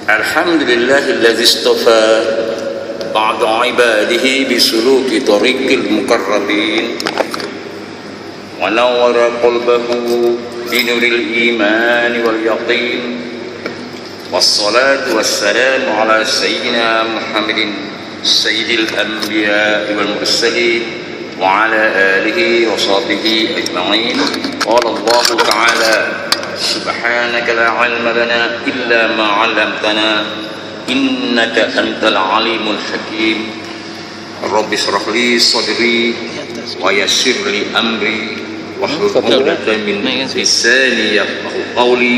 الحمد لله الذي اصطفى بعض عباده بسلوك طريق المقربين ونور قلبه بنور الإيمان واليقين والصلاة والسلام على سيدنا محمد سيد الأنبياء والمرسلين وعلى آله وصحبه أجمعين. قال الله تعالى: سبحانك لا علم لنا إلا ما علمتنا إنك أنت العليم الحكيم. رب اشرح لي صدري ويسر لي أمري واحلل عقدة من لساني يفقهوا قولي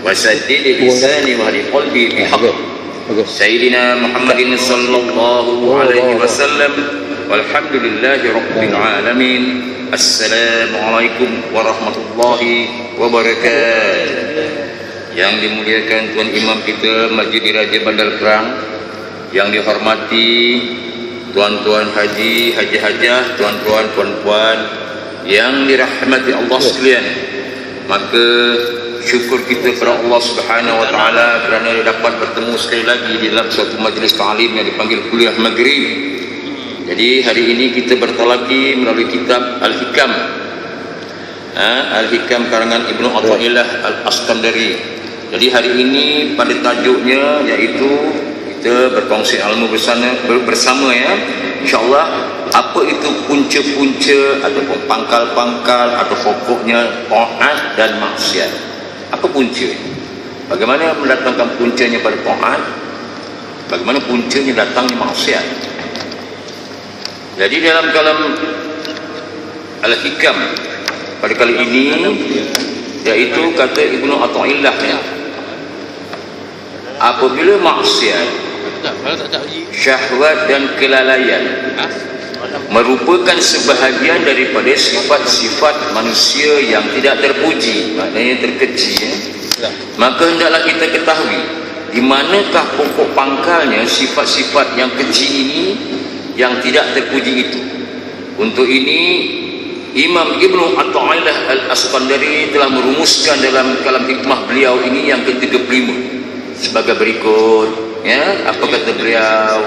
وسدد لساني واهد قلبي بحق سيدنا محمد صلى الله عليه وسلم والحمد لله رب العالمين. Assalamualaikum warahmatullahi wabarakatuh. Yang dimuliakan Tuan Imam kita Masjid Diraja Bandar Kerang, yang dihormati tuan-tuan haji, haji-hajah, tuan-tuan, puan-puan yang dirahmati Allah sekalian, maka syukur kita kepada Allah Subhanahu wa taala kerana dapat bertemu sekali lagi di dalam suatu majlis ta'lim yang dipanggil kuliah maghrib. Jadi hari ini kita bertalaki melalui kitab Al-Hikam, Al-Hikam karangan Ibnu Athaillah Al-Askandari. Jadi hari ini pada tajuknya iaitu kita berkongsi ilmu bersama ya. InsyaAllah apa itu punca-punca ataupun pangkal-pangkal atau pokoknya taat dan maksiat. Apa punca? Bagaimana mendatangkan puncanya pada taat? Bagaimana puncanya datangnya maksiat? Jadi dalam kalam Al-Hikam pada kali ini yaitu kata Ibnu Athaillah ya, apabila maksiat, syahwat dan kelalaian merupakan sebahagian daripada sifat-sifat manusia yang tidak terpuji, maknanya terkeji ya, maka hendaklah kita ketahui di manakah pokok pangkalnya sifat-sifat yang keji ini, yang tidak terpuji itu. Untuk ini Imam Ibnu Athaillah Al-Askandari telah merumuskan dalam kalam hikmah beliau ini yang ke-35 sebagai berikut ya. Apa kata beliau?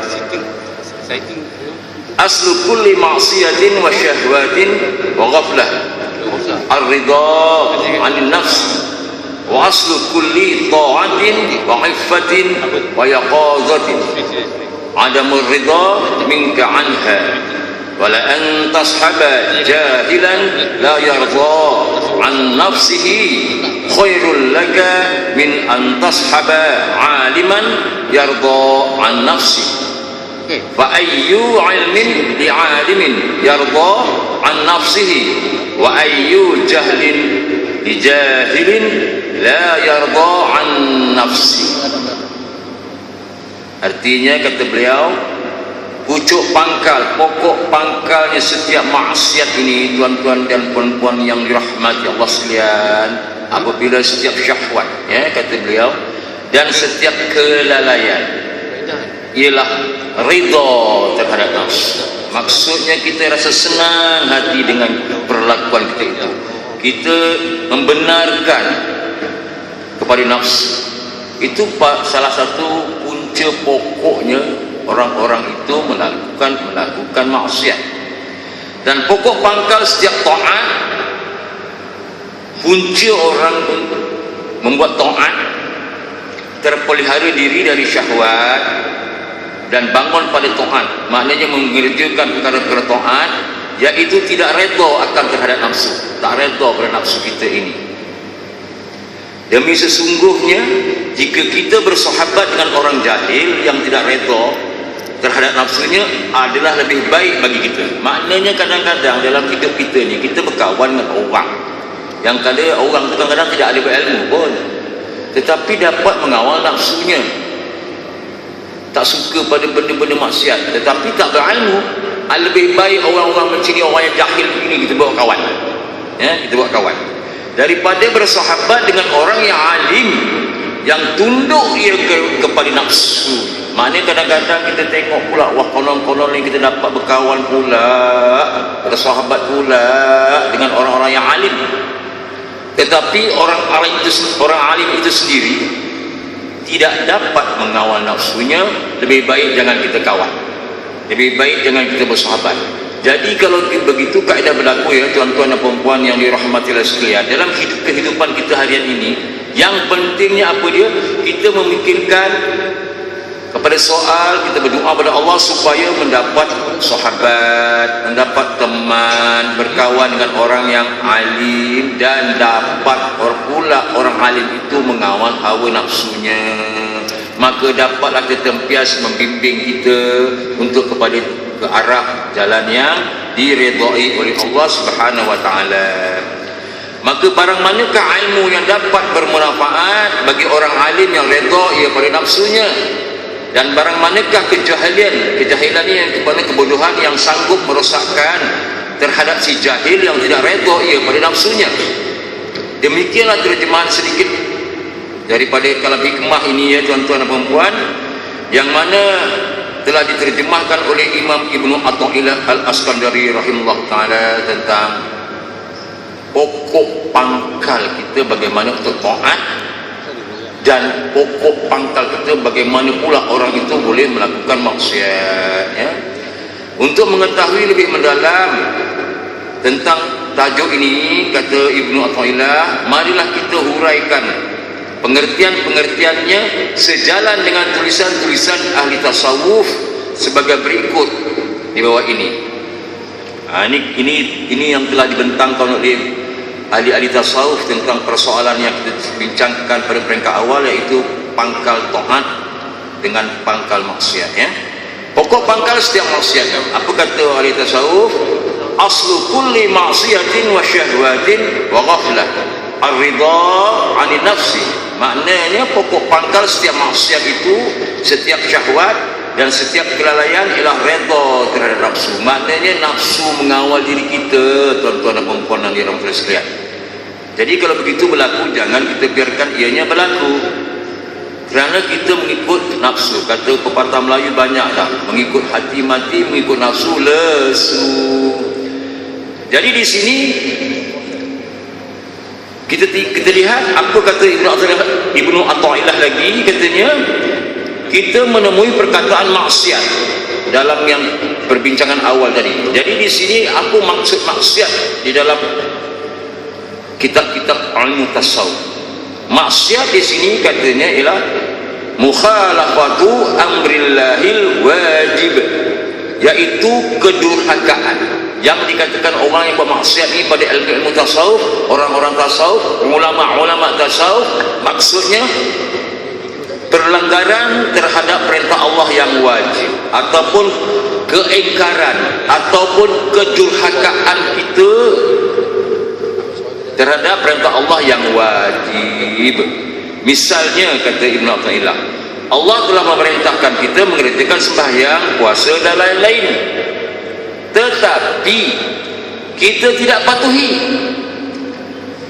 Aslu kulli ma'siyatin wa syahwatin wa ghaflah ar-ridha 'anil nafs, wa aslu kulli ta'atin wa 'iffatin wa yaqazatin adamur ridha minka anha wala an tashaba jahilan la yarda an nafsihi khairul laka min an tashaba aliman yarda an nafsi fa ayyu ilmin li alimin yarda an nafsihi wa ayyu jahlin li jahilin la yarda an nafsi. Artinya kata beliau, pucuk pangkal, pokok pangkalnya setiap maksiat ini tuan-tuan dan puan-puan yang dirahmati Allah sekalian, apabila setiap syahwat ya kata beliau dan setiap kelalaian ialah ridha terhadap nafs. Maksudnya kita rasa senang hati dengan perlakuan kita itu, kita membenarkan kepada nafs. Itu salah satu punca pokoknya orang-orang itu melakukan maksiat. Dan pokok pangkal setiap taat, punca orang membuat taat, terpelihara diri dari syahwat dan bangun pada taat, maknanya mengerjakan perkara-perkara taat, iaitu tidak redha akan terhadap nafsu, tak redha pada nafsu kita ini. Demi sesungguhnya jika kita bersahabat dengan orang jahil yang tidak redha terhadap nafsunya adalah lebih baik bagi kita. Maknanya kadang-kadang dalam hidup kita ni kita berkawan dengan orang yang orang kadang-kadang tidak ada berilmu pun, tetapi dapat mengawal nafsunya, tak suka pada benda-benda maksiat tetapi tak berilmu. Lebih baik orang-orang macam ni, orang yang jahil begini kita buat kawan ya, kita buat kawan daripada bersahabat dengan orang yang alim yang tunduk ia kepada nafsu. Maknanya kadang-kadang kita tengok pula, wah konon-konon ni kita dapat berkawan pula, bersahabat pula dengan orang-orang yang alim, tetapi orang alim itu sendiri tidak dapat mengawal nafsunya, lebih baik jangan kita kawan, lebih baik jangan kita bersahabat. Jadi kalau begitu kaedah berlaku ya tuan-tuan dan puan-puan yang dirahmati Allah sekalian, dalam kehidupan kita harian ini, yang pentingnya apa dia? Kita memikirkan kepada soal, kita berdoa pada Allah supaya mendapat sahabat, mendapat teman, berkawan dengan orang yang alim, dan dapat pula orang alim itu mengawal hawa nafsunya, maka dapatlah ketempias membimbing kita untuk kepada ke arah jalan yang diredai oleh Allah Subhanahu wa taala. Maka barang manakah ilmu yang dapat bermanfaat bagi orang alim yang redha ia pada nafsunya, dan barang manakah kejahilan ini yang kepada kebodohan yang sanggup merosakkan terhadap si jahil yang tidak redha ia pada nafsunya. Demikianlah terjemahan sedikit daripada kalam hikmah ini ya tuan-tuan dan puan-puan, yang mana telah diterjemahkan oleh Imam Ibnu Athaillah Al-Askandari rahimahullah ta'ala tentang pokok pangkal kita bagaimana untuk taat, dan pokok pangkal kita bagaimana pula orang itu boleh melakukan maksiat ya. Untuk mengetahui lebih mendalam tentang tajuk ini, kata Ibnu Athaillah, marilah kita huraikan pengertian-pengertiannya sejalan dengan tulisan-tulisan ahli tasawuf sebagai berikut di bawah ini. Ini yang telah dibentangkan oleh ahli-ahli tasawuf tentang persoalan yang kita bincangkan pada peringkat awal, iaitu pangkal taat dengan pangkal maksiat ya. Pokok pangkal setiap maksiat. Apa kata ahli tasawuf? Aslu kulli maksiatin wa syahwatin wa ghaflah ar-ridha 'anil nafsi. Maknanya pokok pangkal setiap maksiat itu, setiap syahwat dan setiap kelalaian ialah redha terhadap nafsu. Maknanya nafsu mengawal diri kita, tuan-tuan dan puan-puan yang dirahmati sekalian. Jadi kalau begitu berlaku, jangan kita biarkan ianya berlaku, kerana kita mengikut nafsu. Kata pepatah Melayu banyak dah, mengikut hati mati, mengikut nafsu lesu. Jadi di sini kita lihat apa kata Ibnu Athaillah lagi, katanya kita menemui perkataan maksiat dalam yang perbincangan awal tadi. Jadi di sini apa maksud maksiat di dalam kitab-kitab ilmu tasawuf? Maksiat di sini katanya ialah mukhalafatu amrillahil wajib, yaitu kedurhakaan. Yang dikatakan orang yang bermaksiat ini pada ilmu tasawuf, orang-orang tasawuf, ulama-ulama tasawuf, maksudnya pelanggaran terhadap perintah Allah yang wajib, ataupun keingkaran ataupun kedurhakaan kita terhadap perintah Allah yang wajib. Misalnya kata Ibnu Athaillah, Allah telah memerintahkan kita mengerjakan sembahyang, puasa dan lain-lain, tetapi kita tidak patuhi,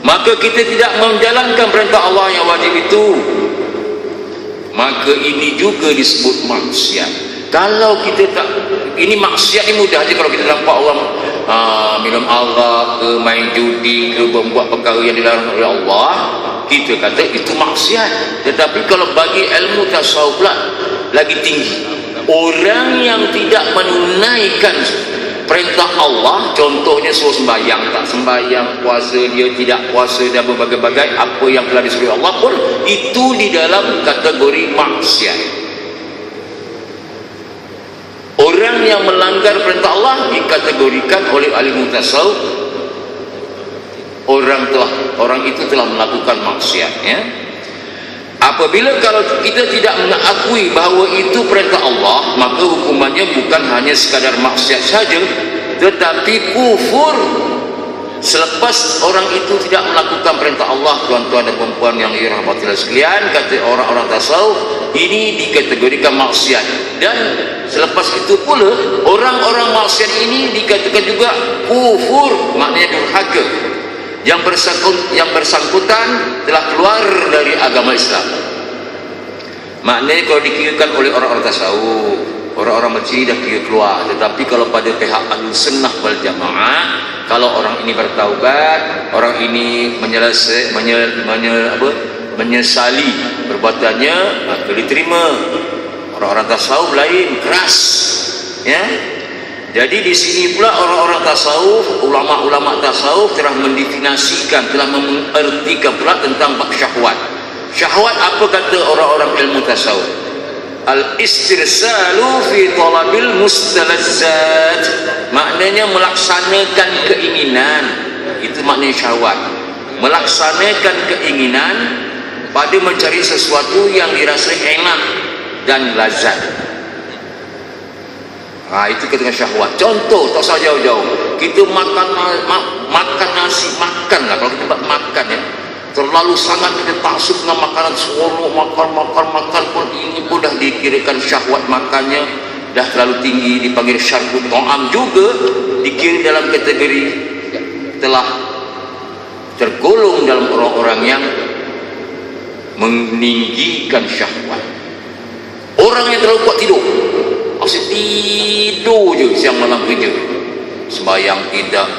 maka kita tidak menjalankan perintah Allah yang wajib itu, maka ini juga disebut maksiat. Kalau kita tak, ini maksiat ini mudah aja kalau kita nampak orang minum arak ke, main judi ke, membuat perkara yang dilarang oleh Allah, kita kata itu maksiat. Tetapi kalau bagi ilmu tasawuf pula lagi tinggi, orang yang tidak menunaikan perintah Allah, contohnya suruh sembahyang tak sembahyang, puasa dia tidak puasa, dan berbagai-bagai apa yang telah disuruh Allah pun itu di dalam kategori maksiat. Orang yang melanggar perintah Allah dikategorikan oleh ahli tasawuf orang itu telah melakukan maksiat ya. Apabila kalau kita tidak mengakui bahawa itu perintah Allah, maka hukumannya bukan hanya sekadar maksiat saja, tetapi kufur. Selepas orang itu tidak melakukan perintah Allah, tuan-tuan dan puan-puan yang dirahmati Allah sekalian, kata orang-orang tasawuf, ini dikategorikan maksiat. Dan selepas itu pula orang-orang maksiat ini dikatakan juga kufur, maknanya durhaka. Yang bersangkutan telah keluar dari agama Islam. Maknanya kalau dikirakan oleh orang-orang tasawuf, orang-orang Masyri dah kira keluar. Tetapi kalau pada pihak Ahlussunnah wal Jamaah, kalau orang ini bertaubat, orang ini menyesali perbuatannya, maka diterima. Orang-orang tasawuf lain, keras, ya. Jadi di sini pula orang-orang tasawuf, ulama-ulama tasawuf telah mendefinisikan, telah mengertikan pula tentang bab syahwat. Syahwat apa kata orang-orang ilmu tasawuf? Al-istirsalu fi talabil mustalazzat. Maknanya melaksanakan keinginan. Itu maknanya syahwat. Melaksanakan keinginan pada mencari sesuatu yang dirasa enak dan lazat. Itu katakan syahwat. Contoh, tak usah jauh-jauh. Kita makan nasi, makan lah. Kalau kita makan, ya, terlalu sangat kita taksub dengan makanan, seronok makan pun ini pun dah dikirakan syahwat makannya dah terlalu tinggi, dipanggil syarbu ta'am, juga dikira dalam kategori telah tergolong dalam orang-orang yang meninggikan syahwat. Orang yang terlalu kuat tidur, masih tidur je siang malam kerja, sembahyang tidak,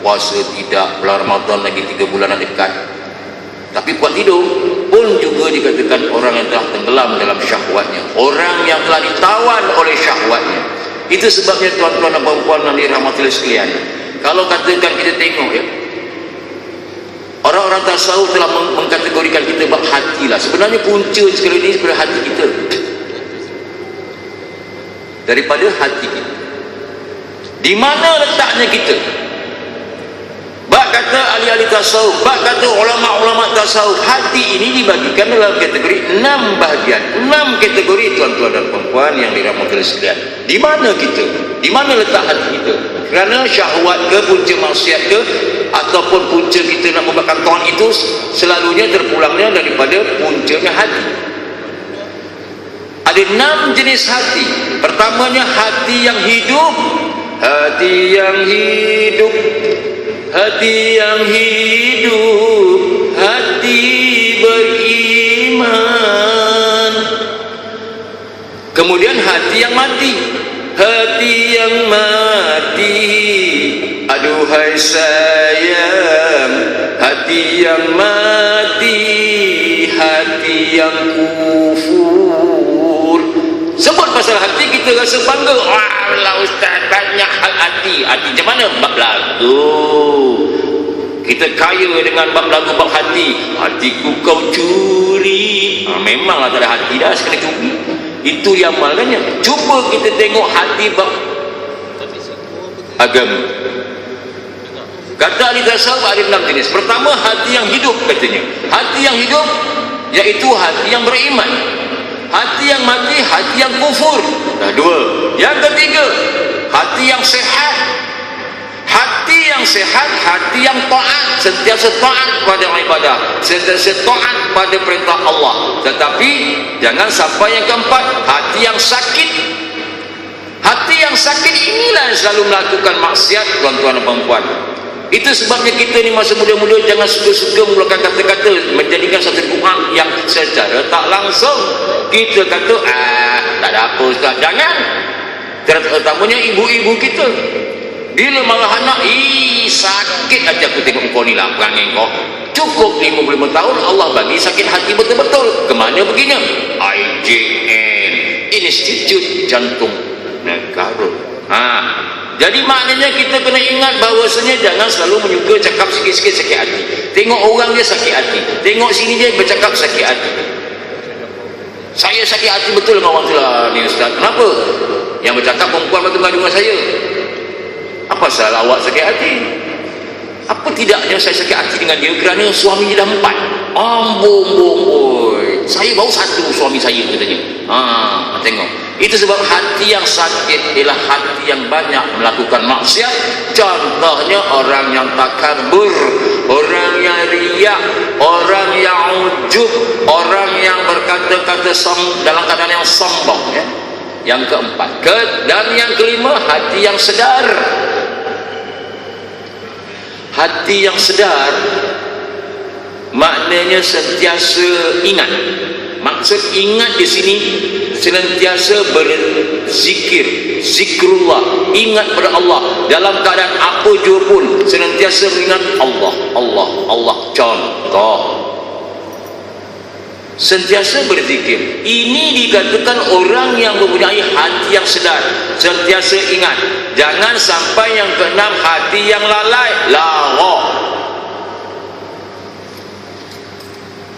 puasa tidak, bulan Ramadan lagi 3 bulan dekat, tapi kuat tidur pun juga dikatakan orang yang telah tenggelam dalam syahwatnya, orang yang telah ditawan oleh syahwatnya. Itu sebabnya tuan-tuan dan puan-puan yang dirahmati sekalian, kalau katakan kita tengok, ya, orang-orang tasawuf telah mengkategorikan kita bab hati lah. Sebenarnya punca sekali ini sebenarnya hati kita, daripada hati kita. Di mana letaknya kita? Bak kata ahli-ahli tasawuf, bak kata ulama-ulama tasawuf, hati ini dibagikan dalam kategori 6 bahagian, 6 kategori tuan-tuan dan puan-puan yang dirahmati sekalian. Di mana kita? Di mana letak hati kita? Kerana syahwat ke, punca maksiat ke, ataupun punca kita nak membuatkan Tuhan itu selalunya terpulangnya daripada puncanya hati. Ada 6 jenis hati. Pertamanya hati yang hidup. Hati yang hidup, hati yang hidup, hati beriman. Kemudian hati yang mati. Hati yang mati, aduhai sayang, hati yang mati, hati yang kufur. Sebut pasal hati kita rasa bangga. Wah, ustaz banyak hal hati. Hati macam mana? Bab lagu. Kita kaya dengan bab lagu, bab hati. Hatiku kau curi. Memanglah tak ada hati dah sekali curi. Itu yang malanya. Cuba kita tengok hati bab agama. Kata ahli tasawuf ada 6 jenis. Pertama, hati yang hidup katanya. Hati yang hidup iaitu hati yang beriman. Hati yang mati, hati yang kufur. Dah 2. Yang ketiga, hati yang sehat. Hati yang sehat, hati yang taat, sentiasa taat pada ibadah, sentiasa taat pada perintah Allah. Tetapi jangan sampai yang keempat, hati yang sakit. Hati yang sakit inilah yang selalu melakukan maksiat, tuan-tuan dan puan-puan. Itu sebabnya kita ni masa muda-muda jangan suka-suka mengeluarkan kata-kata, menjadikan satu doa yang secara tak langsung kita kata, tak ada apa ustaz. Jangan. Terutamanya ibu-ibu kita, bila malah anak, sakit aja aku tengok kau ni lah, perangai kau. Cukup 55 tahun Allah bagi sakit hati betul-betul. Kemana begini? IJN, Institut Jantung Negara. Jadi maknanya kita kena ingat bahawasanya jangan selalu menyuka cakap sikit-sikit sakit hati. Tengok orang dia sakit hati, tengok sini dia bercakap sakit hati. Saya sakit hati betul dengan orang tu lah ni ustaz. Kenapa? Yang bercakap perempuan betul dengan saya. Apa salah awak sakit hati? Apa tidaknya saya sakit hati dengan dia kerana suaminya dah 4. Amboi, saya baru 1 suami saya katanya. Tengok. Itu sebab hati yang sakit ialah hati yang banyak melakukan maksiat. Contohnya orang yang takabur, orang yang riak, orang yang ujub, orang yang berkata-kata dalam keadaan yang sombong, ya. Yang keempat, dan yang kelima, hati yang sedar. Hati yang sedar maknanya sentiasa ingat. Maksud ingat di sini senantiasa berzikir, zikrullah, ingat pada Allah dalam keadaan apa jua pun, senantiasa mengingat Allah, Allah, Allah. Contoh, sentiasa berzikir. Ini dikatakan orang yang mempunyai hati yang sedar, sentiasa ingat. Jangan sampai yang keenam, hati yang lalai,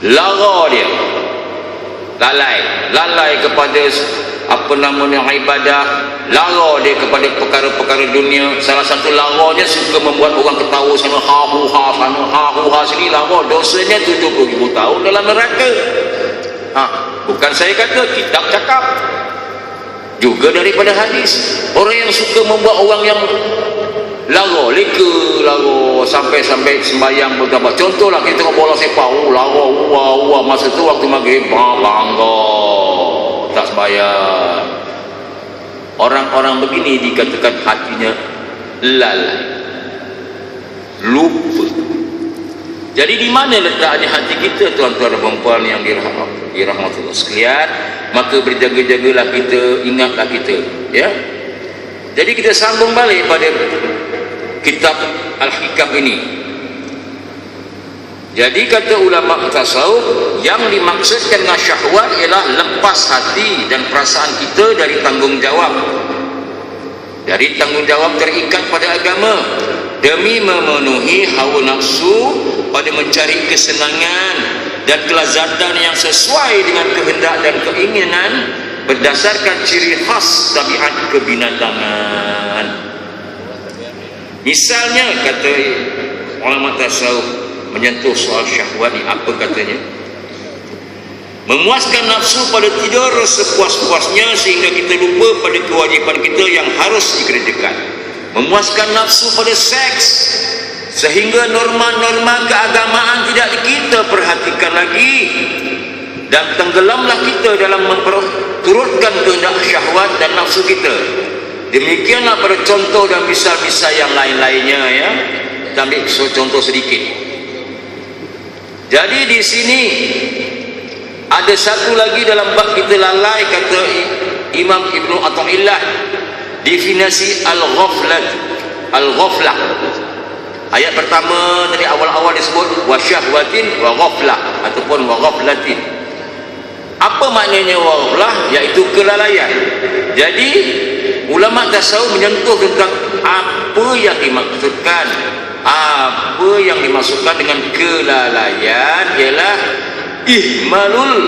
lara dia, lalai kepada ibadah, lara dia kepada perkara-perkara dunia. Salah satu laranya suka membuat orang ketawa sana, ha-hu-ha sini, lara. Dosanya 70,000 tahun dalam neraka. Bukan saya kata, kitab cakap, juga daripada hadis. Orang yang suka membuat orang yang lara, sampai sembahyang bertambah. Contohlah kita tengok bola sepak, lara, masa tu waktu maghrib, bangga, tak sembahyang. Orang-orang begini dikatakan hatinya lalai, lupa. Jadi di mana letaknya hati kita, tuan-tuan dan puan-puan yang dirahmati Allah sekalian? Maka berjaga-jagalah kita, ingatlah kita, ya. Jadi kita sambung balik pada kitab Al-Hikam ini. Jadi kata ulama tasawuf, yang dimaksudkan dengan syahwat ialah lepas hati dan perasaan kita dari tanggungjawab. Dari tanggungjawab terikat pada agama demi memenuhi hawa nafsu pada mencari kesenangan dan kelazatan yang sesuai dengan kehendak dan keinginan berdasarkan ciri khas tabiat kebinatangan. Misalnya kata ulama tasawuf menyentuh soal syahwat ni, apa katanya? Memuaskan nafsu pada tidur sepuas-puasnya sehingga kita lupa pada kewajipan kita yang harus dikerjakan. Memuaskan nafsu pada seks sehingga norma-norma keagamaan tidak kita perhatikan lagi, dan tenggelamlah kita dalam memperturutkan kehendak syahwat dan nafsu kita. Demikianlah pada contoh dan misal-misal yang lain-lainnya, ya. Kita ambil contoh sedikit. Jadi di sini ada satu lagi dalam bab kita lalai, kata Imam Ibnu Athaillah, definisi al-ghaflah. Ayat pertama dari awal-awal disebut wasyahwatin wa ghaflah ataupun wa ghaflatin. Apa maknanya ghaflah? Iaitu kelalaian. Jadi ulama tasawuf menyentuh tentang apa yang dimaksudkan. Apa yang dimaksudkan dengan kelalaian ialah ihmalul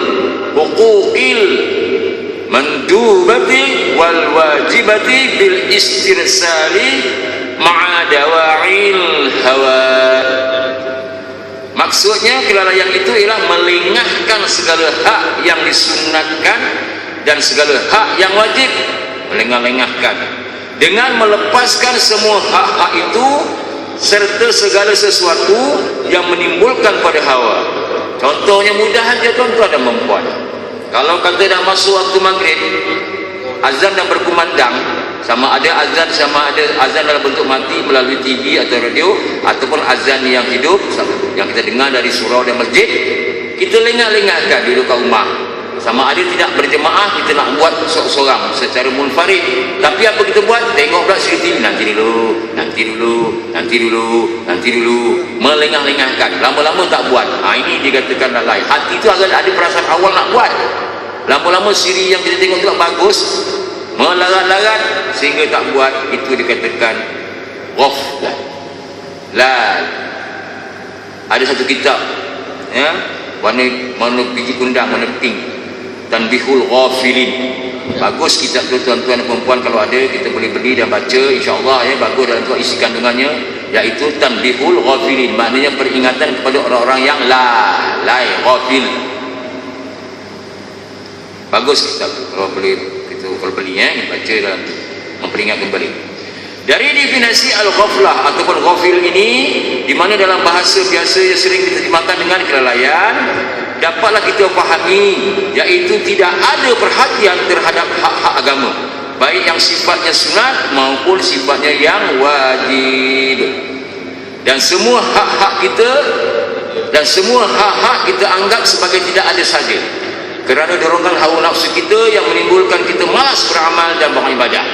huquqil mandubati wal wajibati bil istirsali ma'a dawa'il hawa. Maksudnya kelalaian itu ialah melengahkan segala hak yang disunatkan dan segala hak yang wajib, melengah-lengahkan dengan melepaskan semua hak-hak itu serta segala sesuatu yang menimbulkan pada hawa. Contohnya mudah aja tuan-tuan dan puan. Kalau kata dah masuk waktu maghrib, azan dah berkumandang, sama ada azan dalam bentuk mati melalui TV atau radio, ataupun azan yang hidup yang kita dengar dari surau dan masjid, kita lengah-lengahkan di rumah. Sama ada tidak berjemaah, kita nak buat seorang secara munfarid. Tapi apa kita buat? Tengok pula TV, nanti dulu, melengah-lengahkan. Lama-lama tak buat. Ini dikatakan lalai. Hati itu agak ada perasaan awal nak buat. Lama-lama siri yang kita tengok tu bagus, melarat-larat sehingga tak buat. Itu dikatakan ghaflah. Ada satu kitab, ya, warna biji kundang, warna pink, Tanbihul Ghafilin. Bagus kitab tu tuan-tuan dan perempuan, kalau ada kita boleh beli dan baca, insya-Allah, ya. Bagus dalam tu isi kandungannya, iaitu Tanbihul Ghafilin, maknanya peringatan kepada orang-orang yang lalai, ghafil. Bagus kitab tu, kalau boleh kita beli, ya, baca dan memperingat kembali. Dari definisi al-ghaflah ataupun ghafil ini, di mana dalam bahasa biasa yang sering diterjemahkan dengan kelalaian, dapatlah kita fahami, iaitu tidak ada perhatian terhadap hak-hak agama, baik yang sifatnya sunat maupun sifatnya yang wajib. Dan semua hak-hak kita anggap sebagai tidak ada saja, kerana dorongan hawa nafsu kita yang menimbulkan kita malas beramal dan beribadah.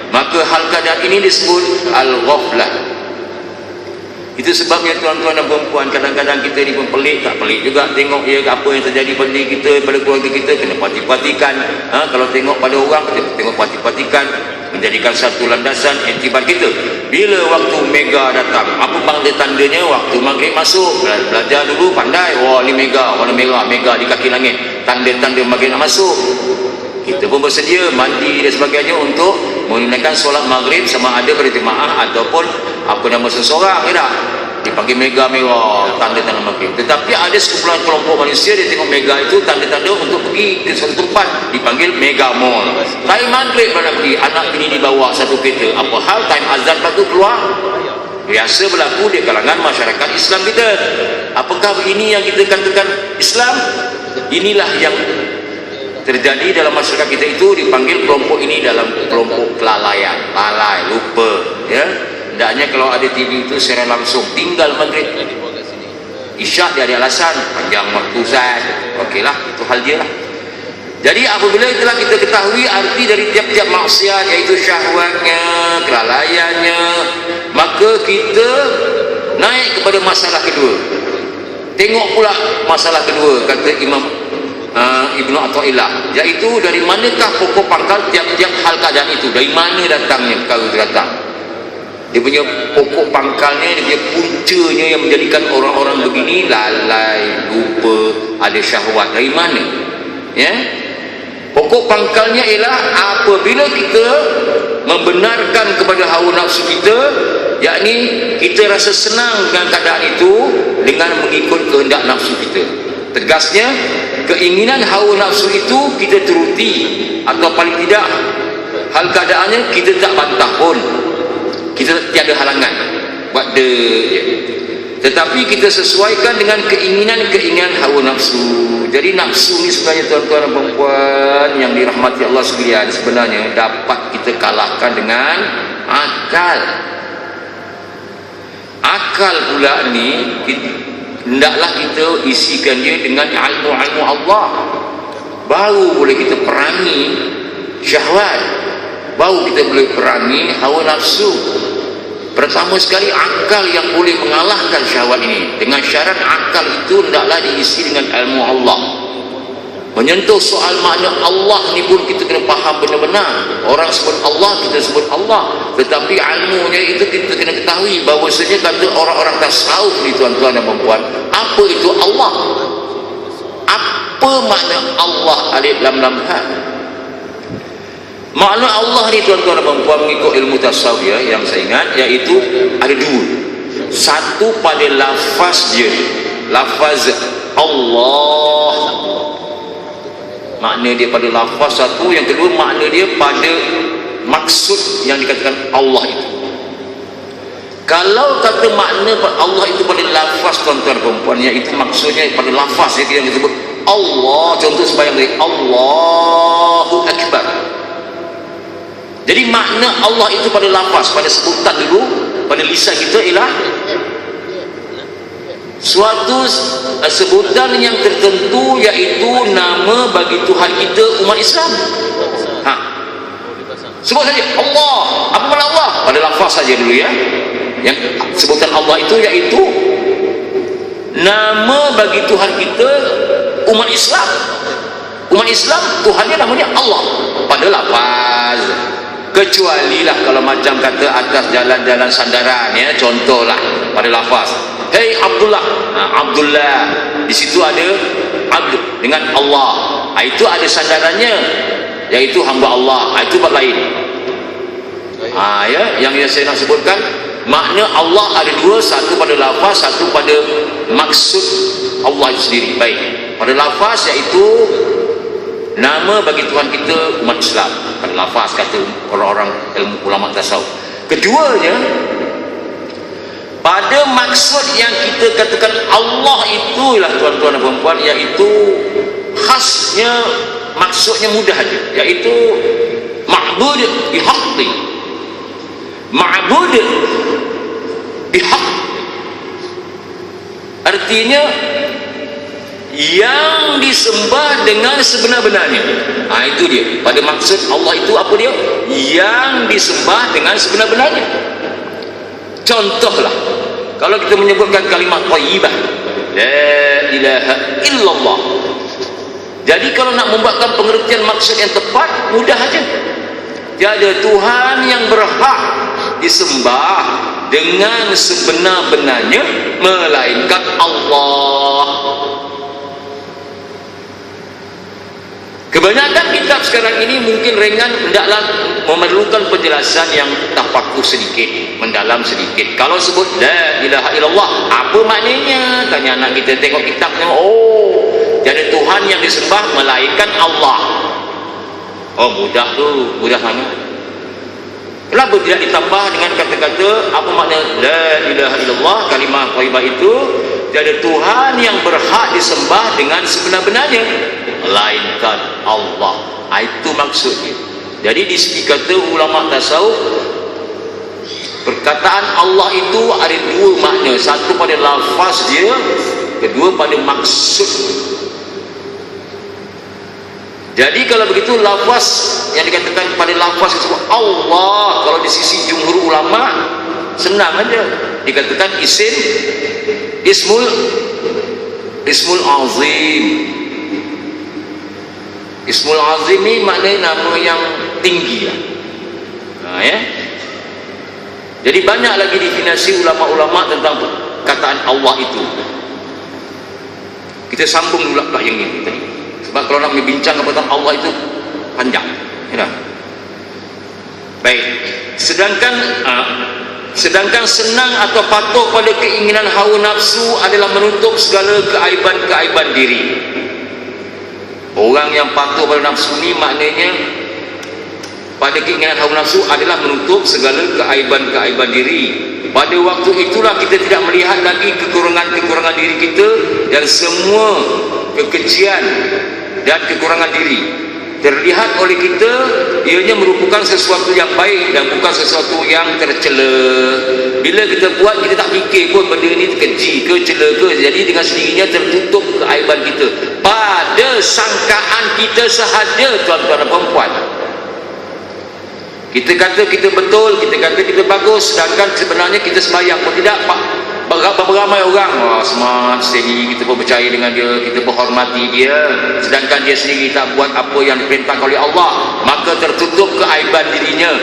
Maka hal keadaan ini disebut al-ghaflah. Itu sebabnya tuan-tuan dan perempuan, kadang-kadang kita ni pun pelik, tak pelik juga tengok ya apa yang terjadi pada diri kita, pada keluarga kita, kena parti-partikan. Kalau tengok pada orang, kita tengok parti-partikan, menjadikan satu landasan iktibar kita. Bila waktu mega datang, apa tanda-tandanya? Waktu maghrib masuk, belajar dulu pandai, wah ni mega, warna merah, mega di kaki langit, tanda-tanda maghrib nak masuk. Kita pun bersedia mandi dan sebagainya untuk menunaikan solat maghrib, sama ada berjemaah ataupun apa nama seseorang, ya tak? Dipanggil mega merah, tanda-tanda maghrib. Tetapi ada sekumpulan kelompok manusia, dia tengok mega itu tanda-tanda untuk pergi ke suatu tempat, dipanggil mega mall. Time maghrib nak pergi, anak ini dibawa satu kereta, apa hal time azan tu keluar? Biasa berlaku di kalangan masyarakat Islam kita. Apakah ini yang kita katakan Islam? Inilah yang terjadi dalam masyarakat kita, itu dipanggil kelompok ini dalam kelompok kelalaian, lalai, lupa, ya. Hendaknya kalau ada TV itu secara langsung, tinggal maghrib, isyak dia ada alasan panjang waktu Ustaz, okeylah, itu hal dia lah. Jadi apabila itulah kita ketahui arti dari tiap-tiap maksiat, iaitu syahwatnya, kelalaiannya, maka kita naik kepada masalah kedua. Tengok pula masalah kedua, kata Imam Ibnu Athaillah, iaitu dari manakah pokok pangkal tiap-tiap hal keadaan itu, dari mana datangnya perkara itu datang. Dia punya pokok pangkalnya, dia punya puncanya yang menjadikan orang-orang begini lalai, lupa, ada syahwat. Dari mana? Ya, pokok pangkalnya ialah apabila kita membenarkan kepada hawa nafsu kita, yakni kita rasa senang dengan keadaan itu dengan mengikut kehendak nafsu kita. Tegasnya, keinginan hawa nafsu itu kita turuti, atau paling tidak hal keadaannya kita tak bantah pun, kita tiada halangan buat je. Tetapi kita sesuaikan dengan keinginan hawa nafsu. Jadi nafsu ni sebenarnya tuan-tuan dan perempuan yang dirahmati Allah sekalian, sebenarnya dapat kita kalahkan dengan akal. Akal pula ni hendaklah kita isikan dia dengan ilmu-ilmu Allah, baru boleh kita perangi syahwat, baru kita boleh perangi hawa nafsu. Pertama sekali, akal yang boleh mengalahkan syahwat ini, dengan syarat akal itu hendaklah diisi dengan ilmu Allah. Menyentuh soal makna Allah ni pun kita kena faham benar-benar. Orang sebut Allah, kita sebut Allah, tetapi ilmunya itu kita kena ketahui bahawasanya kata orang-orang tasawuf ni tuan-tuan dan perempuan, apa itu Allah? Apa makna Allah? Alif lam lam ha. Makna Allah ni tuan-tuan dan perempuan mengikut ilmu tasawuf ya, yang saya ingat, iaitu ada dua. Satu pada lafaz dia, lafaz Allah, makna dia pada lafaz satu. Yang kedua, makna dia pada maksud yang dikatakan Allah itu. Kalau kata makna Allah itu pada lafaz tuan-tuan dan perempuan, iaitu maksudnya pada lafaz yang disebut Allah, contoh sembahyang tadi, Allahu Akbar. Jadi makna Allah itu pada lafaz, pada sebutan dulu, pada lisan kita ialah suatu sebutan yang tertentu, iaitu nama bagi Tuhan kita umat Islam. Sebut saja Allah. Apa makna Allah? Pada lafaz saja dulu ya. Yang sebutan Allah itu iaitu nama bagi Tuhan kita umat Islam. Umat Islam Tuhannya namanya Allah pada lafaz. Kecuali lah kalau macam kata atas jalan-jalan sandaran ya, contohlah pada lafaz, hey Abdullah, Abdullah, di situ ada Abd dengan Allah, itu ada sandarannya, yaitu hamba Allah, itu bab lain. Ya, yang saya nak sebutkan, makna Allah ada dua, satu pada lafaz, satu pada maksud Allah itu sendiri. Baik, pada lafaz iaitu nama bagi Tuhan kita umat Islam, pada lafaz kata orang-orang ilmu ulama tasawuf. Keduanya, pada maksud yang kita katakan Allah itulah tuan-tuan dan perempuan, iaitu khasnya, maksudnya mudah aja, iaitu ma'bud bihaqqi, ma'bud bihaqqi, artinya yang disembah dengan sebenar-benarnya. Itu dia, pada maksud Allah itu apa dia? Yang disembah dengan sebenar-benarnya. Contohlah, Kalau kita menyebutkan kalimat thayyibah, la ilaha illallah. Jadi kalau nak membuatkan pengertian maksud yang tepat, mudah aja. Tiada Tuhan yang berhak disembah dengan sebenar-benarnya melainkan Allah. Kebanyakan kitab sekarang ini mungkin ringan, hendaklah memerlukan penjelasan yang tafakuh sedikit, mendalam sedikit. Kalau sebut la ilaha illallah, apa maknanya? Tanya anak kita, tengok kitabnya, oh, jadi Tuhan yang disembah melainkan Allah. Oh, mudah tu, mudah sangat. Kenapa tidak ditambah dengan kata-kata apa makna la ilaha illallah, kalimah thayyibah itu? Tiada Tuhan yang berhak disembah dengan sebenar-benarnya melainkan Allah. Itu maksudnya. Jadi di segi kata ulama tasawuf, perkataan Allah itu ada dua makna. Satu pada lafaz dia, kedua pada maksud. Jadi kalau begitu lafaz yang dikatakan pada lafaz disebut Allah, kalau di sisi jumhur ulama senang aja, dikatakan ismul azim. Ismul azim ni maknanya nama yang tinggi lah. Ya. Jadi banyak lagi definisi ulama-ulama tentang perkataan Allah itu. Kita sambung dulu lah yang ini tadi. Sebab kalau nak berbincang tentang Allah itu panjang. Ya. Baik. Sedangkan senang atau patuh pada keinginan hawa nafsu adalah menutup segala keaiban-keaiban diri. Orang yang patuh pada nafsu ni maknanya pada keinginan hawa nafsu adalah menutup segala keaiban-keaiban diri. Pada waktu itulah kita tidak melihat lagi kekurangan-kekurangan diri kita, dan semua kekejian dan kekurangan diri terlihat oleh kita, ianya merupakan sesuatu yang baik dan bukan sesuatu yang tercela. Bila kita buat, kita tak fikir pun benda ni keji ke cela ke, jadi dengan sendirinya tertutup keaiban kita pada sangkaan kita sahaja, tuan-tuan dan puan. Kita kata kita betul, kita kata kita bagus, sedangkan sebenarnya kita sembahyang pun tidak. Beramai orang, smart, steady, kita pun percaya dengan dia, kita pun hormati dia, sedangkan dia sendiri tak buat apa yang diperintahkan oleh Allah, maka tertutup keaiban dirinya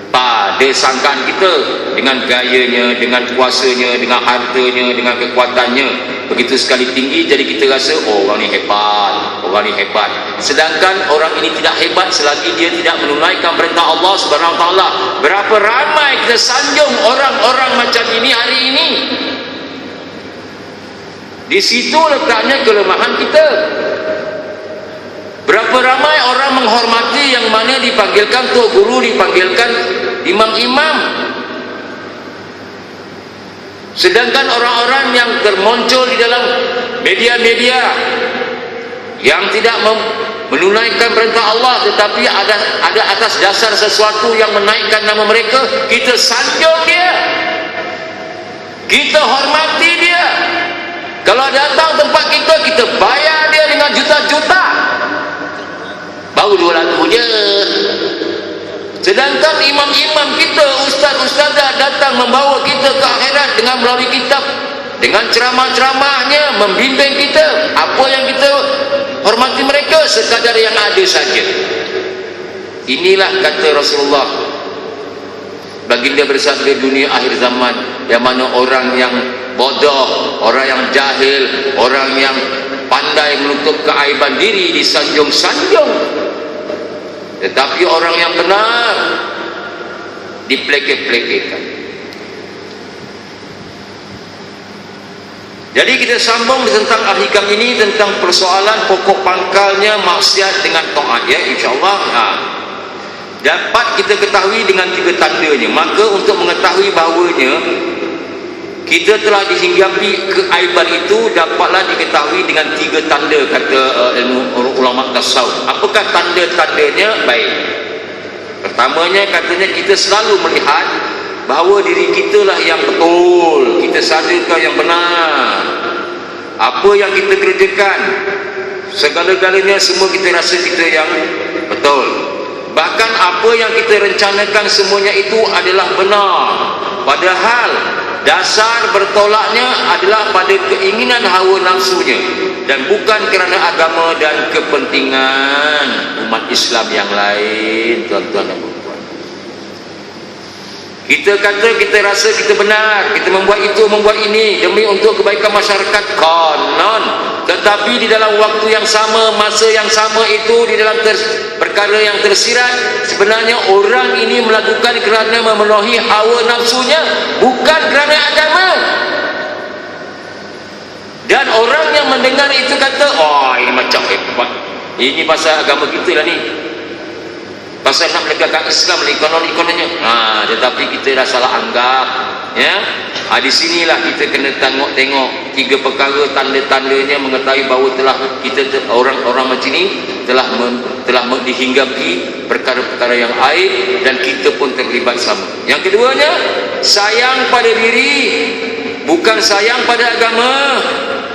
pada sangkaan kita, dengan gayanya, dengan kuasanya, dengan hartanya, dengan kekuatannya begitu sekali tinggi. Jadi kita rasa, oh, orang ni hebat, orang ni hebat, sedangkan orang ini tidak hebat selagi dia tidak menunaikan perintah Allah Subhanahu Wa Taala. Berapa ramai kita sanjung orang-orang macam ini hari ini. Di situ letaknya kelemahan kita. Berapa ramai orang menghormati yang mana dipanggilkan tok guru, dipanggilkan imam-imam, sedangkan orang-orang yang termuncul di dalam media-media yang tidak menunaikan perintah Allah, tetapi ada atas dasar sesuatu yang menaikkan nama mereka, kita sanjung dia, kita hormati dia. Kalau datang tempat kita, kita bayar dia dengan juta-juta, baru 200 je. Sedangkan imam-imam kita, ustaz-ustazah datang membawa kita ke akhirat dengan melalui kitab, dengan ceramah-ceramahnya membimbing kita. Apa yang kita hormati mereka? Sekadar yang ada saja. Inilah kata Rasulullah, baginda bersabda, dunia akhir zaman yang mana orang yang bodoh, orang yang jahil, orang yang pandai menutup keaiban diri disanjung-sanjung, tetapi orang yang benar dipleke-plekekan. Jadi kita sambung tentang al-hikam ini, tentang persoalan pokok pangkalnya maksiat dengan taat, ya, insyaAllah. Dapat kita ketahui dengan 3 tandanya. Maka untuk mengetahui bahawanya kita telah dihinggapi keaiban itu, dapatlah diketahui dengan 3 tanda, kata ilmu ulama tasawuf. Apakah tanda-tandanya? Baik, pertamanya katanya kita selalu melihat bahawa diri kita lah yang betul, kita sadarkan yang benar. Apa yang kita kerjakan, segala-galanya semua kita rasa kita yang betul. Bahkan apa yang kita rencanakan semuanya itu adalah benar, padahal dasar bertolaknya adalah pada keinginan hawa nafsunya dan bukan kerana agama dan kepentingan umat Islam yang lain. Tuan-tuan dan puan-puan, kita kata kita rasa kita benar, kita membuat itu membuat ini demi untuk kebaikan masyarakat, konon, tetapi di dalam waktu yang sama, masa yang sama itu, di dalam perkara yang tersirat, sebenarnya orang ini melakukan kerana memenuhi hawa nafsunya, bukan kerana agama. Dan orang yang mendengar itu kata, oh ini macam hebat, ini pasal agama kita lah ni, pasal nak menegakkan Islam ni, konon-kononnya. Tetapi kita dah salah anggap, ya. Di sinilah kita kena tengok tiga perkara, tanda-tandanya mengetahui bahawa orang-orang macam ni telah dihinggapi perkara-perkara yang aib dan kita pun terlibat sama. Yang keduanya, sayang pada diri, bukan sayang pada agama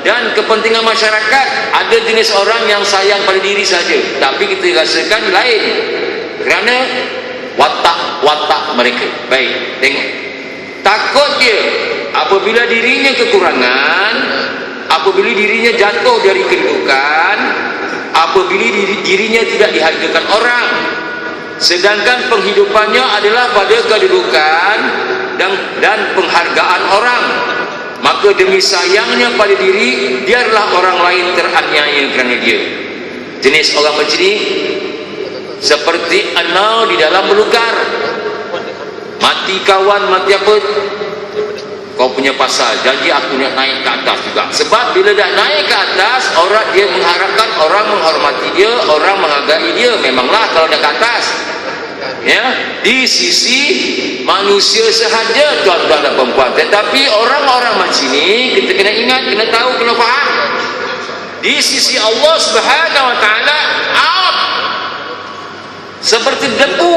dan kepentingan masyarakat. Ada jenis orang yang sayang pada diri saja, tapi kita rasakan lain kerana watak mereka. Baik, tengok, takut dia apabila dirinya kekurangan, apabila dirinya jatuh dari kedudukan, apabila dirinya tidak dihargakan orang, sedangkan penghidupannya adalah pada kedudukan dan penghargaan orang. Maka demi sayangnya pada diri, biarlah orang lain teraniaya kerana dia. Jenis orang macam ni seperti anau di dalam belukar. Mati kawan, mati apa, kau punya pasal, janji aku nak naik ke atas juga. Sebab bila dah naik ke atas, orang dia mengharapkan orang menghormati dia, orang menghargai dia. Memanglah kalau dah ke atas, ya, di sisi manusia sahaja, tuan-tuan dan perempuan. Tetapi orang-orang macam ni kita kena ingat, kena tahu, kena faham. Di sisi Allah Subhanahu Wa Taala out, seperti debu.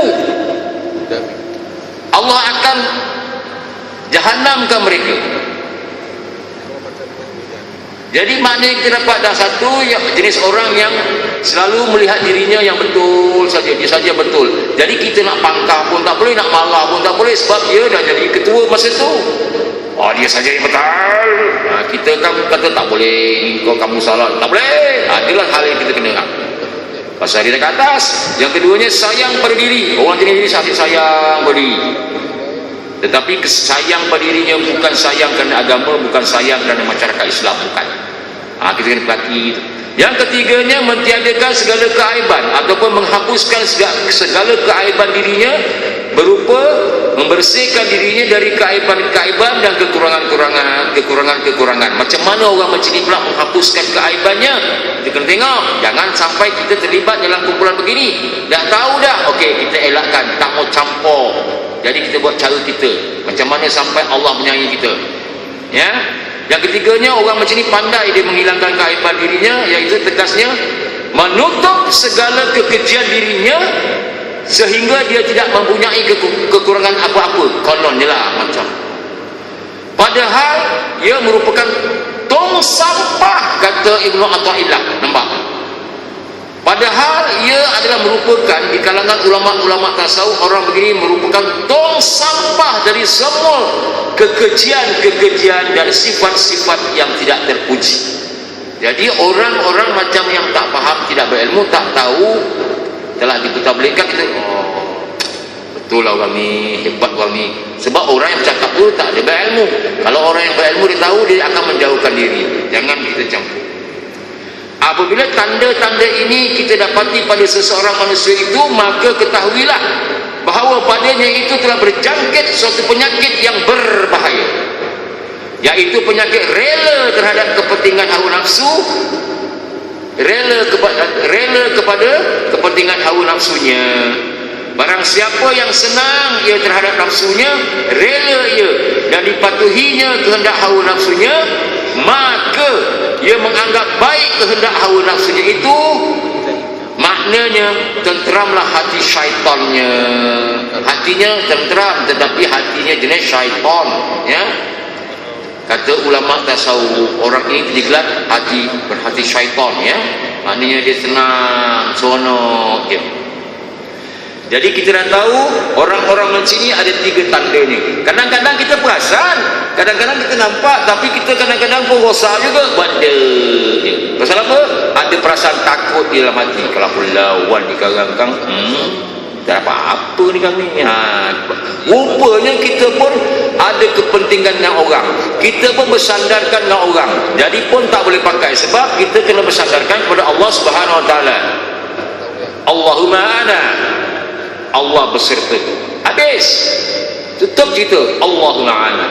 Allah akan jahanamkan mereka. Jadi maknanya kita dapat dah satu jenis orang yang selalu melihat dirinya yang betul saja, dia saja betul. Jadi kita nak pangkah pun tak boleh, nak marah pun tak boleh, sebab dia dah jadi ketua masa tu. Oh, dia saja yang betul. Kita kan kata tak boleh, kamu salah, tak boleh. Itulah hal yang kita kena ingat. Pasal dia dekat atas. Yang keduanya, sayang pada diri. Orang jenis ini sayang pada diri, tetapi sayang pada dirinya bukan sayang kerana agama, bukan sayang kerana masyarakat Islam, bukan. Kita kena perhati. Yang ketiganya, mentiadakan segala keaiban ataupun menghapuskan segala keaiban dirinya, berupa membersihkan dirinya dari keaiban-keaiban dan kekurangan-kekurangan. Macam mana orang macam ni pula menghapuskan keaibannya? Kita kena tengok, jangan sampai kita terlibat dalam kumpulan begini. Dah tahu dah, okey, kita elakkan, tak mau campur. Jadi kita buat cara kita, macam mana sampai Allah menyayangi kita, ya. Yang ketiganya, orang macam ni pandai dia menghilangkan keaiban dirinya, iaitu tegasnya menutup segala kekejian dirinya sehingga dia tidak mempunyai kekurangan apa-apa. Kononnya lah macam, padahal ia merupakan tong sampah, kata Ibnu Athaillah. Nampak? Padahal ia adalah merupakan di kalangan ulama-ulama tasawuf, orang begini merupakan tong sampah dari semua kekejian dan sifat-sifat yang tidak terpuji. Jadi orang-orang macam yang tak faham, tidak berilmu, tak tahu, telah dikutablikan, kita betul lah orang ni, hebat orang ni. Sebab orang yang bercakap tu tak ada berilmu. Kalau orang yang berilmu dia tahu, dia akan menjauhkan diri. Jangan kita campur. Apabila tanda-tanda ini kita dapati pada seseorang manusia itu, maka ketahuilah bahawa padanya itu telah berjangkit suatu penyakit yang berbahaya, iaitu penyakit rela terhadap kepentingan hawa nafsu, rela kepada kepentingan hawa nafsunya. Barang siapa yang senang ia terhadap nafsunya, rela ia dan dipatuhinya kehendak hawa nafsunya, maka ia menganggap baik kehendak hawa nafsunya itu, maknanya tenteramlah hati syaitannya. Hatinya tenteram, tetapi hatinya jenis syaitan, ya. Kata ulama tasawuf, orang ini digelar berhati syaitan, ya. Maknanya dia senang, seronok, ya. Jadi kita dah tahu orang-orang macam ni ada 3 tandanya. Kadang-kadang kita perasan, kadang-kadang kita nampak, tapi kita kadang-kadang pun rosak juga buat dia. Pasal apa? Ada perasaan takut di dalam hati. Kalau aku lawan di kang, tak dapat apa ni kami. Rupanya kita pun ada kepentingan dengan orang. Kita pun bersandarkan dengan orang. Jadi pun tak boleh pakai sebab kita kena bersandarkan kepada Allah Subhanahu Wa Taala. Allahumma ana, Allah beserta. Habis. Tutup cerita. Allahumma ana.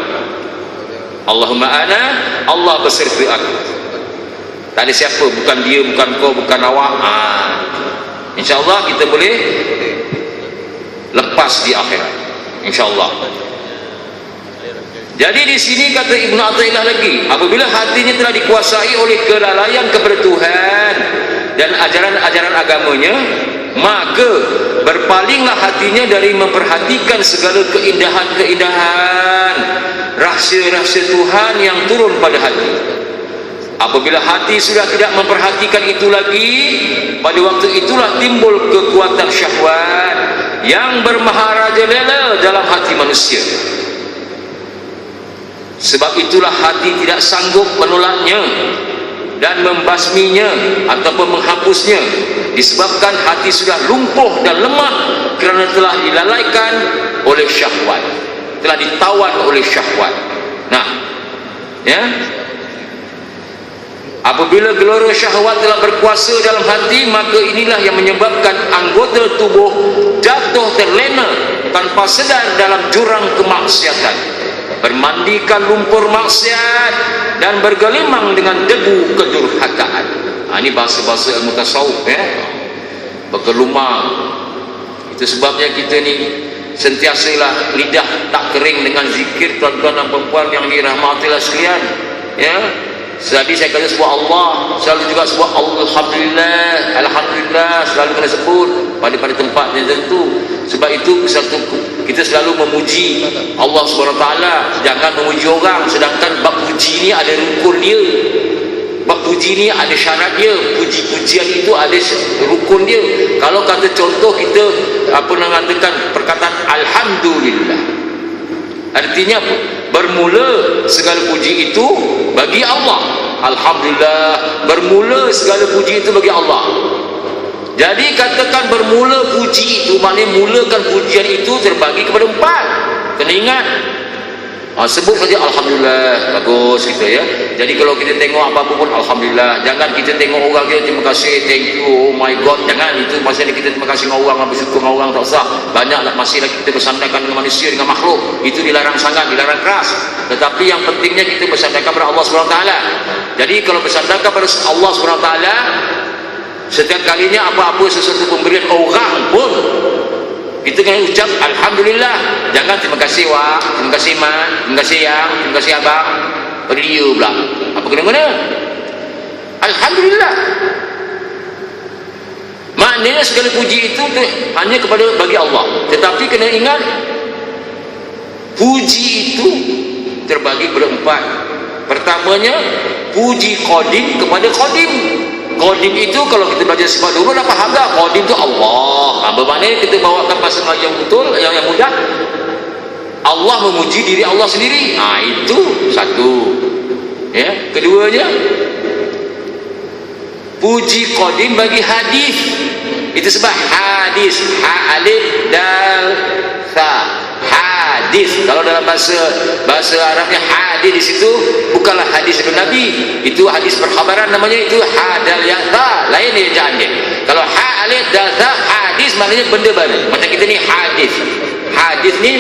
Allahumma ana, Allah beserta aku. Tak ada siapa, bukan dia, bukan kau, bukan awak. InsyaAllah kita boleh lepas di akhirat. InsyaAllah. Jadi di sini kata Ibnu Athaillah lagi, apabila hatinya telah dikuasai oleh kelalaian kepada Tuhan dan ajaran-ajaran agamanya, maka berpalinglah hatinya dari memperhatikan segala keindahan-keindahan, rahsia-rahsia Tuhan yang turun pada hati. Apabila hati sudah tidak memperhatikan itu lagi, pada waktu itulah timbul kekuatan syahwat yang bermaharajalela dalam hati manusia. Sebab itulah hati tidak sanggup menolaknya dan membasminya ataupun menghapusnya, disebabkan hati sudah lumpuh dan lemah kerana telah dilalaikan oleh syahwat, telah ditawan oleh syahwat. Nah, ya, apabila gelora syahwat telah berkuasa dalam hati, maka inilah yang menyebabkan anggota tubuh jatuh terlena tanpa sedar dalam jurang kemaksiatan, bermandikan lumpur maksiat dan bergelimang dengan debu kedurhakaan. Ini bahasa-bahasa ilmu tasawuf, ya. Bergelumang. Itu sebabnya kita ni sentiasalah lidah tak kering dengan zikir, tuan-tuan dan puan-puan yang dirahmatilah sekalian, ya. Tadi saya kata sebut Allah, selalu juga sebut Alhamdulillah, Alhamdulillah, selalu kena sebut pada tempat tertentu. Sebab itu kita selalu memuji Allah SWT, jangan memuji orang. Sedangkan bab puji ni ada rukun dia, bab puji ni ada syarat dia, puji-pujian itu ada rukun dia. Kalau kata contoh kita mengatakan perkataan Alhamdulillah, artinya bermula segala puji itu bagi Allah. Alhamdulillah, bermula segala puji itu bagi Allah. Jadi katakan bermula puji itu, maknanya mulakan pujian itu terbagi kepada 4. Kena ingat, sebut saja Alhamdulillah, bagus gitu, ya. Jadi kalau kita tengok apa-apa pun Alhamdulillah. Jangan kita tengok orang kita terima kasih, thank you, oh my God. Jangan, itu maksudnya kita terima kasih dengan orang, bersyukur dengan orang, tak usah. Banyaklah masih lagi kita bersandarkan dengan manusia, dengan makhluk. Itu dilarang sangat, dilarang keras. Tetapi yang pentingnya kita bersandarkan kepada Allah SWT. Jadi kalau bersandarkan kepada Allah SWT, setiap kalinya apa-apa sesuatu pemberian orang pun kita kena ucap Alhamdulillah. Jangan terima kasih Wak, terima kasih Mak, terima kasih Yang, terima kasih Abang, pada dia pula. Apa kena-kena? Alhamdulillah. Maknanya segala puji itu hanya kepada bagi Allah. Tetapi kena ingat, puji itu terbagi kepada 4. Pertamanya, puji qadim kepada qadim. Qadim itu kalau kita belajar sifat dulu dah faham dah. Qadim itu Allah. Bermakna kita bawakan bahasa Melayu yang betul, yang mudah. Allah memuji diri Allah sendiri. Itu satu. Ya, keduanya, puji qadim bagi hadis. Itu sebab hadis, ha alif dal sa. Hadis. Kalau dalam bahasa Arabnya hadis di situ bukanlah hadis dari Nabi, itu hadis perkhabaran namanya, itu hadal yata, lain ejaan dia. Kalau ha alif dal sa, hadis maknanya benda baru. Macam kita ni hadis. Hadis ni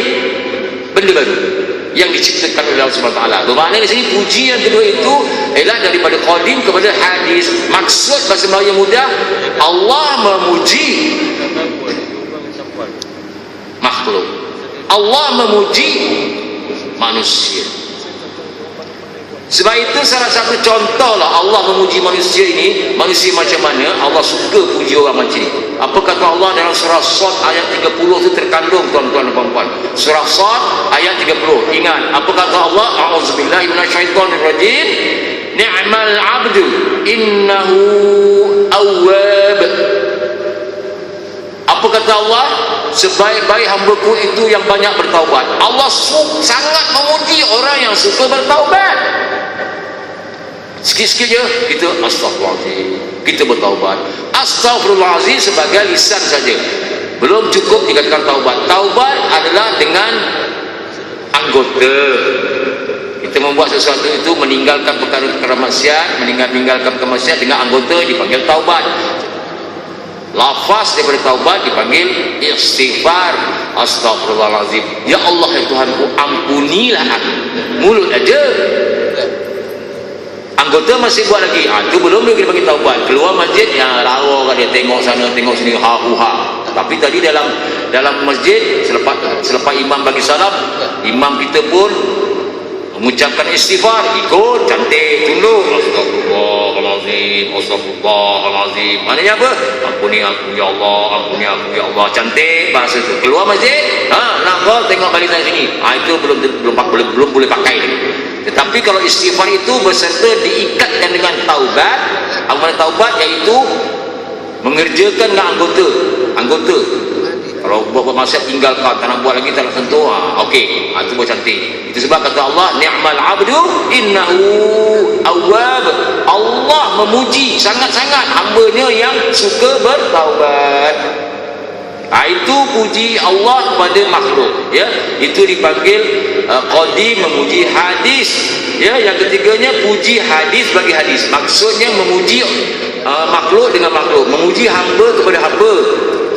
benda baru yang diciptakan oleh Allah Subhanahu Wa Taala. Bermakna di sini puji yang kedua itu ialah daripada qadim kepada hadis. Maksud bahasa Melayu yang mudah, Allah memuji makhluk, Allah memuji manusia. Sebab itu salah satu contoh lah Allah memuji manusia ini. Manusia macam mana Allah suka puji orang macam ni. Apa kata Allah dalam surah Shad ayat 30 itu terkandung, tuan-tuan dan puan-puan. Surah Shad ayat 30. Ingat apa kata Allah? A'udzubillahi minasyaitonirrajim. Ni'mal 'abdu innahu awwab. Apa kata Allah? sebaik-baik hamba-Ku itu yang banyak bertaubat. Allah sangat memuji orang yang suka bertaubat. Sikit-sikit je kita astagfirullahaladzim, kita bertaubat. Astagfirullahaladzim sebagai lisan saja belum cukup dikatakan taubat. Taubat adalah dengan anggota. Kita membuat sesuatu itu, meninggalkan perkara-perkara maksiat, meninggalkan perkara maksiat dengan anggota dipanggil taubat. Lafaz daripada taubat dipanggil istighfar. Astagfirullahaladzim, ya Allah ya Tuhanku, ampunilah aku. Mulut aja, anggota masih buat lagi, itu belum dia bagi taubat. Keluar masjid, ya lawa dia tengok sana tengok sini, ha. Tapi tadi dalam masjid selepas imam bagi salam, imam kita pun mengucapkan istighfar, ikut cantik tunduk, astagfirullahaladzim, astagfirullahaladzim. Maknanya apa? Ampuni aku ya Allah, ampuni aku ya Allah. Cantik bahasa tu. Keluar masjid, nak kau tengok barisan sini, itu belum boleh pakai. Tetapi kalau istighfar itu berserta diikatkan dengan taubat, amalan taubat iaitu mengerjakan dengan anggota. Kalau buat maksiat tinggalkan, tak nak buat lagi, tak nak sentuh, okey, itu buat cantik. Itu sebab kata Allah, ni'mal abdu innahu awwab. Allah memuji sangat-sangat hamba-Nya yang suka bertaubat. Itu puji Allah pada makhluk, ya. Itu dipanggil qadim, memuji hadis, ya. Yang ketiganya puji hadis bagi hadis. Maksudnya memuji makhluk dengan makhluk, memuji hamba kepada hamba.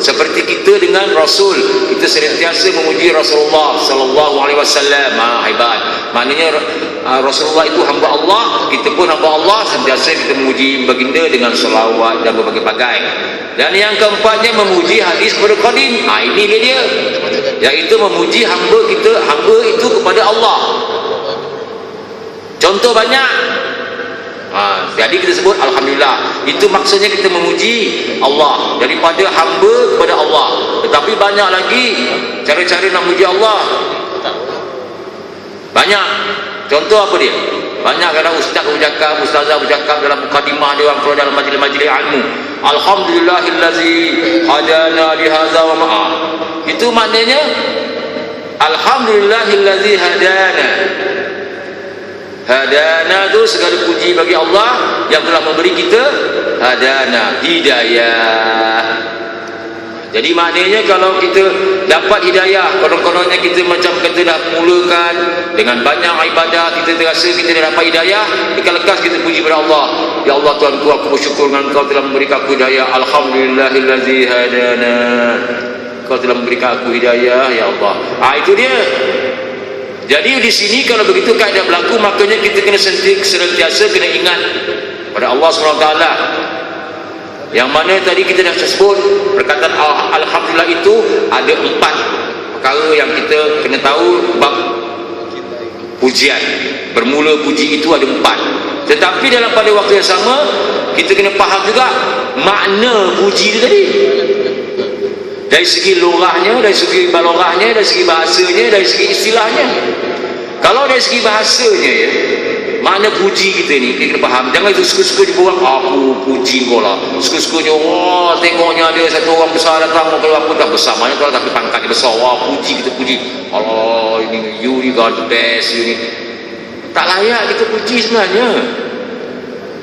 Seperti kita dengan Rasul, kita senantiasa memuji Rasulullah sallallahu alaihi wasallam. Hebat. Maknanya Rasulullah itu hamba Allah, kita pun hamba Allah, sentiasa kita memuji baginda dengan selawat dan berbagai-bagai. Dan yang keempatnya memuji hadis kepada qadim. Ini dia, iaitu memuji hamba itu kepada Allah. Contoh banyak. Jadi kita sebut alhamdulillah. Itu maksudnya kita memuji Allah daripada hamba kepada Allah. Tetapi banyak lagi cara-cara nak memuji Allah. Banyak. Contoh apa dia? Banyak kadang ustaz bercakap, ustazah bercakap dalam mukadimah dia orang keluar dalam majlis-majlis ilmu. Alhamdulillahillazi hadana li hadza wa ma'a. Itu maknanya alhamdulillahillazi hadana. Hadana itu segala puji bagi Allah yang telah memberi kita hadana, hidayah. Jadi maknanya kalau kita dapat hidayah, konon-kononnya kita macam kata dah mulakan dengan banyak ibadah, kita terasa kita dah dapat hidayah, lekas kita puji kepada Allah. Ya Allah Tuhanku, aku bersyukur dengan Kau telah memberikan aku hidayah. Alhamdulillahillazi hadana. Kau telah memberikan aku hidayah, ya Allah. Itu dia. Jadi di sini kalau begitu kaedah berlaku, makanya kita kena senantiasa kena ingat pada Allah SWT. Yang mana tadi kita dah sebut perkataan alhamdulillah itu ada 4 perkara yang kita kena tahu bab pujian. Bermula puji itu ada 4. Tetapi dalam pada waktu yang sama kita kena faham juga makna puji itu tadi. Dari segi lorahnya, dari segi balorahnya, dari segi bahasanya, dari segi istilahnya. Kalau dari segi bahasanya, ya, makna puji kita ni kita kena faham. Jangan itu suka-suka dibuang, aku puji kau lah. Suka-sukanya, wah tengoknya ada satu orang besar datang, kalau aku dah besar, maknanya kalau tapi pangkatnya besar, wah puji kita puji. Allah, ini you got the best, you ni. Tak layak kita puji sebenarnya.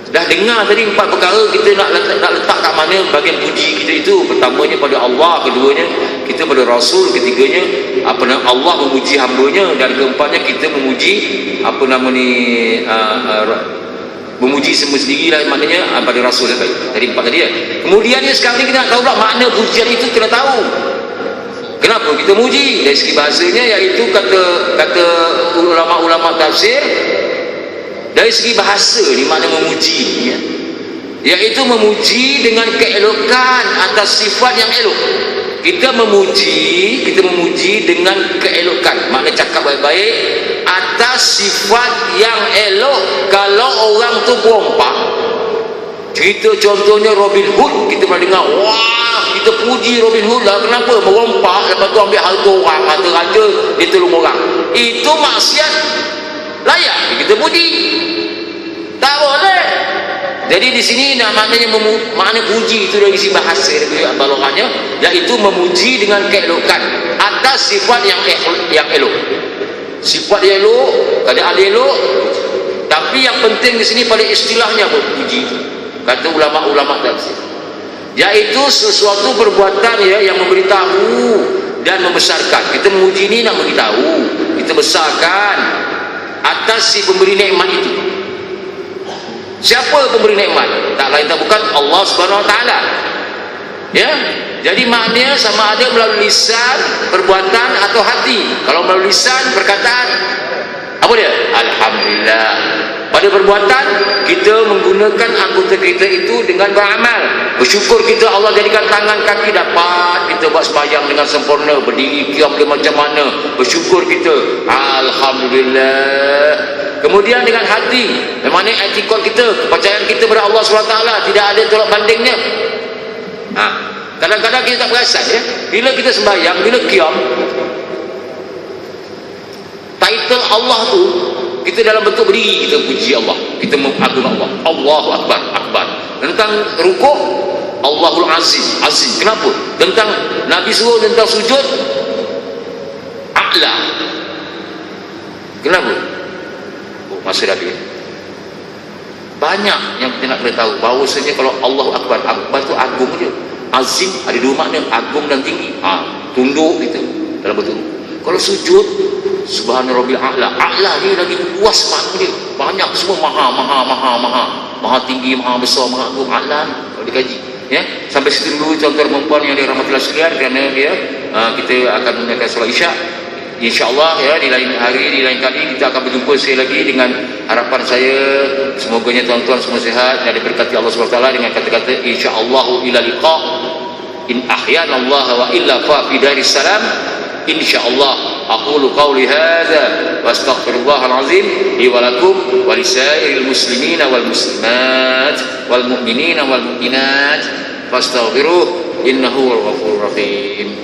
Dah dengar tadi 4 perkara kita nak letak kat mana bagian puji kita itu. Pertamanya pada Allah, keduanya kita pada Rasul, ketiganya Allah memuji hamba-Nya, dan keempatnya kita memuji memuji semua sendirilah, maknanya pada Rasul tadi 4 tadi ya. Kemudian sekarang ni kita nak tahu pula makna pujian itu, kena tahu kenapa kita muji. Dari segi bahasanya, iaitu kata ulama-ulama tafsir, dari segi bahasa ni makna memuji ni, iaitu memuji dengan keelokan atas sifat yang elok. Kita memuji dengan keelokan, makna cakap baik-baik atas sifat yang elok. Kalau orang tu berompak, cerita contohnya Robin Hood, kita pernah dengar, wah kita puji Robin Hood lah. Kenapa? Merompak, lepas tu ambil harta orang, harta raja, dia tolong orang. Itu maksiat, layak kita puji? Tak boleh. Jadi di sini maknanya makna puji itu dari isi bahasa balaghahnya, yaitu memuji dengan keelokan atas sifat yang elok. Sifat yang elok, keadaan elok. Tapi yang penting di sini pada istilahnya puji. Kata ulama-ulama tafsir, yaitu sesuatu perbuatan ya yang memberitahu dan membesarkan. Kita memuji ini nak beritahu, kita besarkan atas si pemberi nikmat itu. Siapa pemberi nikmat? Tak lain tak bukan Allah Subhanahu Wa Taala. Ya, jadi maknanya sama ada melalui lisan, perbuatan atau hati. Kalau melalui lisan, perkataan, apa dia? Alhamdulillah. Pada perbuatan, kita menggunakan anggota kita itu dengan beramal. Bersyukur kita Allah jadikan tangan kaki dapat kita buat sembahyang dengan sempurna, berdiri qiyam dia macam mana. Bersyukur kita, alhamdulillah. Kemudian dengan hati, memang etikot kita, kepercayaan kita kepada Allah SWT tidak ada tolak bandingnya. Kadang-kadang kita tak perasan ya, bila kita sembahyang, bila qiyam, title Allah tu kita dalam bentuk berdiri, kita puji Allah, kita mengagung Allah, Allahu Akbar, Akbar. Tentang rukuk, Allahul Azim, Azim. Kenapa? Tentang Nabi suruh tentang sujud, A'la. Kenapa? Masih lagi banyak yang kita nak kena tahu bahawasanya kalau Allahu Akbar, Akbar tu agung je. Azim ada dua makna, agung dan tinggi. Tunduk kita dalam bentuk. Kalau sujud, Subhana Rabbil A'la. A'la ni lagi luas makna dia. Banyak semua maha tinggi, maha besar, maha agung. A'la kalau dikaji. Ya, sampai situ dulu tuan-tuan perempuan yang dirahmati sekalian, kerana dia kita akan menunaikan solat Isyak. InsyaAllah ya, di lain hari, di lain kali kita akan berjumpa sekali lagi dengan harapan saya semoganya tuan-tuan semua sihat dan diberkati Allah SWT dengan kata-kata insyaallahu ila liqa in ahyana Allah wa illa fa fi daris salam. InsyaAllah aqulu qawli hadza wa astaghfirullahal azim li wa lakum wa lisairil muslimina wal muslimat wal mu'minina wal mu'minat fastaghfiruh innahu wal ghafurur rahim.